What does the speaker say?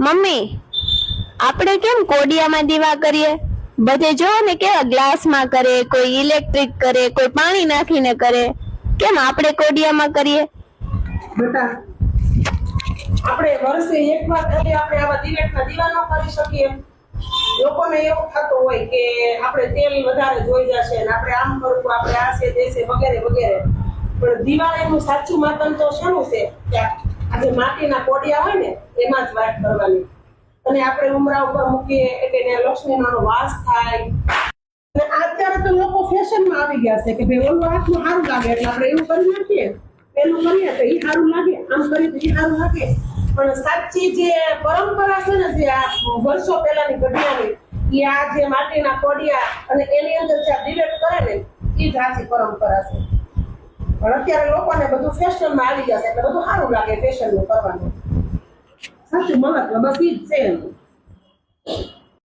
Mummy, આપણે કેમ કોડિયામાં દીવા કરીએ? બધે જો ને કેવા ગ્લાસમાં કરે, કોઈ ઇલેક્ટ્રિક કરે, કોઈ પાણી નાખીને કરે. કેમ આપણે કોડિયામાં કરીએ? બેટા, આપણે વર્ષે એકવાર ખાલી આપણે આવા દિવેટના દીવા ન કરી શકીએ? લોકોને એવું થતું હોય કે આપણે તેલ વધારે જોઈ જશે ને આપણે આમ કરવું, આપણે આ છે તે છે વગેરે વગેરે. પણ દિવાળીનું સાચું માતમ તો શેનું છે કે આ જે માટીના કોડિયા હોય ને એમાં જ વાત કરવાની. અને આપણે ઉમરા ઉપર મૂકીએ એટલે લક્ષ્મીનો વાસ થાય. અને અત્યારે તો લોકો ફેશનમાં આવી ગયા છે કે ભાઈ ઓલું હાથમાં સારું લાગે એટલે આપણે એવું કરી નાખીએ, પેલું કરીએ તો એ સારું લાગે, આમ કરીએ તો એ સારું લાગે. પણ સાચી જે પરંપરા છે ને, જે આ વર્ષો પહેલાની ઘડિયાની, એ આ જે માટીના કોડિયા અને એની અંદર જે દિવેટ કરે ને એ જ સાચી પરંપરા છે. પણ અત્યારે લોકોને બધું ફેશનમાં આવી જશે એટલે બધું સારું લાગે ફેશનનું કરવાનું. સાચું મહત્વ બસ ઈ જ છે એનું.